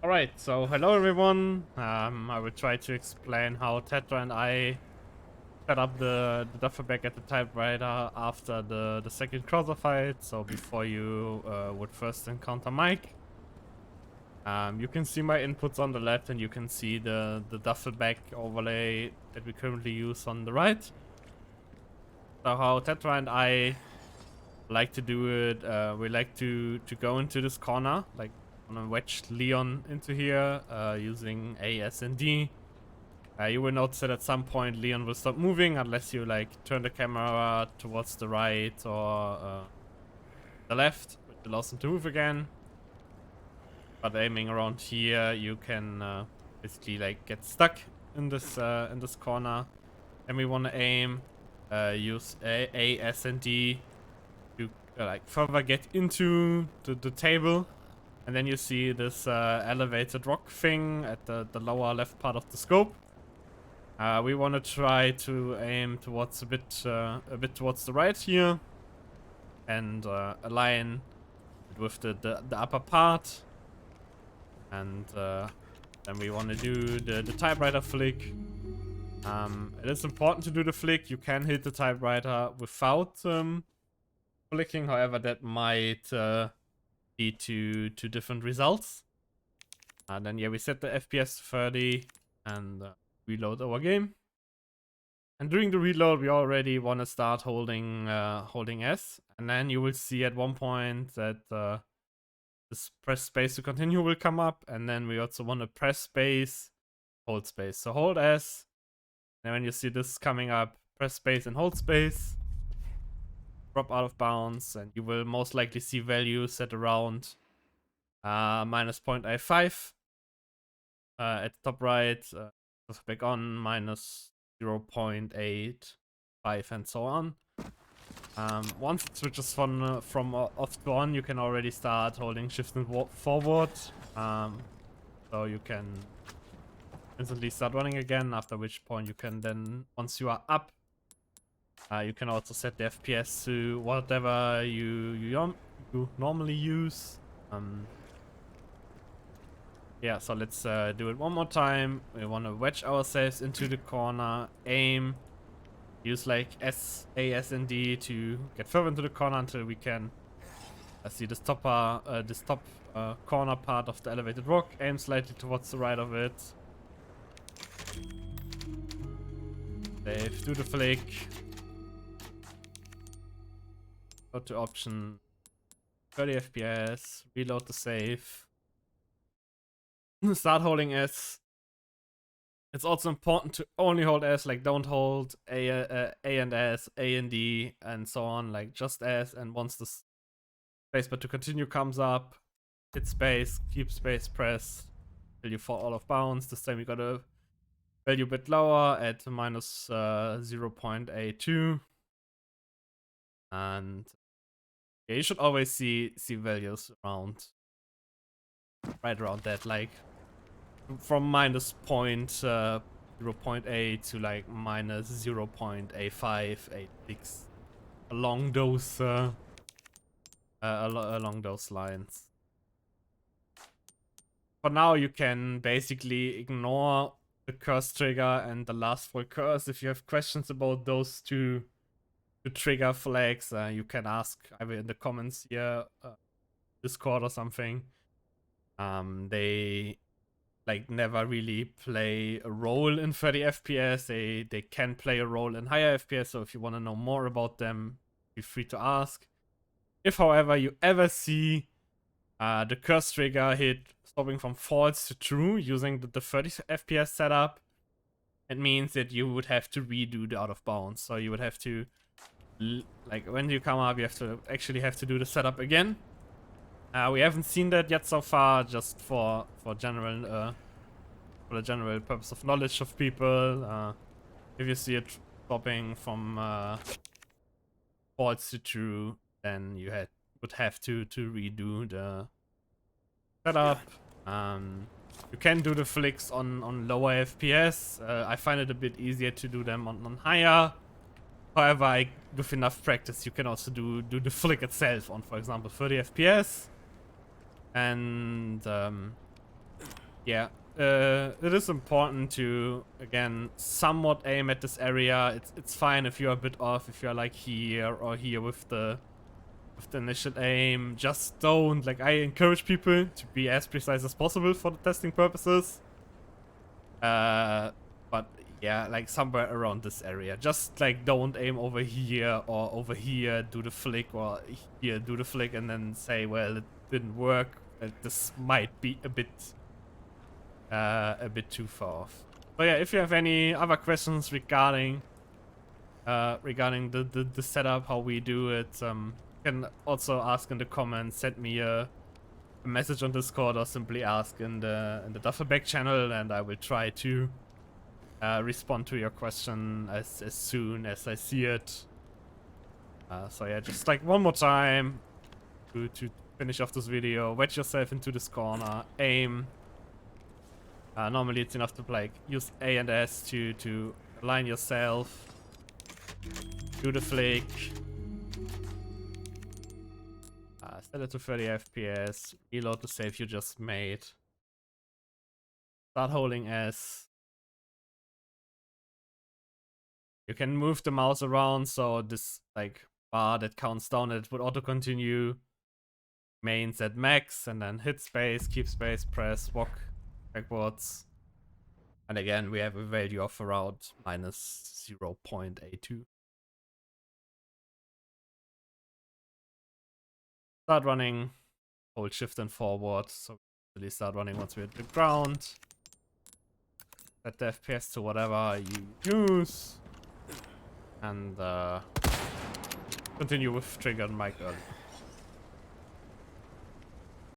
Alright, so hello everyone. I will try to explain how Tetra and I set up the Duffelbag at the Typewriter after the second crosser fight, so before you would first encounter Mike. You can see my inputs on the left and you can see the Duffelbag overlay that we currently use on the right. So how Tetra and I like to do it, we like to go into this corner, like want to wedge Leon into here using A, S, and D. You will notice that at some point Leon will stop moving unless you like turn the camera towards the right or the left, which allows him to move again. But aiming around here, you can basically like get stuck in this corner. And we want to aim, use A, S, and D to like further get into the table. And then you see this elevated rock thing at the lower left part of the scope. We want to try to aim towards a bit towards the right here, and align it with the upper part. And then we want to do the typewriter flick. It is important to do the flick. You can hit the typewriter without flicking. However, that might lead to different results. And then yeah, we set the FPS to 30 and reload our game. And during the reload, we already want to start holding S, and then you will see at one point that this press space to continue will come up, and then we also want to press space, hold space. So hold S, and when you see this coming up, press space and hold space. Drop out of bounds, and you will most likely see values at around minus 0.05 at the top right, back on minus 0.85 and so on. Once it switches from off to on, you can already start holding shift and forward, so you can instantly start running again, after which point you can then, once you are up, you can also set the FPS to whatever you normally use. Yeah, so let's do it one more time. We want to wedge ourselves into the corner, aim, use like S, A, S, and D to get further into the corner until we can see this top corner part of the elevated rock. Aim slightly towards the right of it. Save, do the flick. Go to option, 30 FPS, reload the save. Start holding S. It's also important to only hold S, like don't hold A and S, A and D, and so on, like just S. And once the spacebar to continue comes up, hit space, keep space pressed till you fall out of bounds. This time you got a value a bit lower at minus 0.82. And yeah, you should always see values around, right around that, like from minus 0.8 to like minus 0.8586, along those lines. For now, you can basically ignore the curse trigger and the last full curse. If you have questions about those two trigger flags, you can ask either in the comments here, Discord or something. They like never really play a role in 30 FPS. They can play a role in higher FPS, so if you want to know more about them, feel free to ask. If, however, you ever see the curse trigger hit stopping from false to true using the 30 FPS setup, it means that you would have to redo the out of bounds. So you would have to, like when you come up, you have to do the setup again. We haven't seen that yet so far, just for the general purpose of knowledge of people. If you see it dropping from false to true, then you would have to redo the setup. You can do the flicks on lower FPS. I find it a bit easier to do them on higher. However, with enough practice, you can also do the flick itself on, for example, 30 FPS. And yeah, it is important to, again, somewhat aim at this area. It's fine if you're a bit off, if you're like here or here with the initial aim. Just don't, like, I encourage people to be as precise as possible for the testing purposes. But yeah, like somewhere around this area. Just like don't aim over here or over here, do the flick, or here do the flick and then say, well, it didn't work. This might be a bit too far off. So yeah, if you have any other questions regarding the setup, how we do it, you can also ask in the comments, send me a message on Discord, or simply ask in the Duffelbag channel, and I will try to respond to your question as soon as I see it. So yeah, just like one more time to finish off this video, wedge yourself into this corner, aim. Normally it's enough to like use A and S to align yourself, do the flick, set it to 30 FPS, reload the save you just made, start holding S. You can move the mouse around, so this like bar that counts down, it would auto continue, mains at max, and then hit space, keep space, press, walk backwards. And again, we have a value of around minus 0.82. Start running, hold shift and forward, so really start running once we're at the ground. Set the FPS to whatever you use. And continue with trigger and mic early.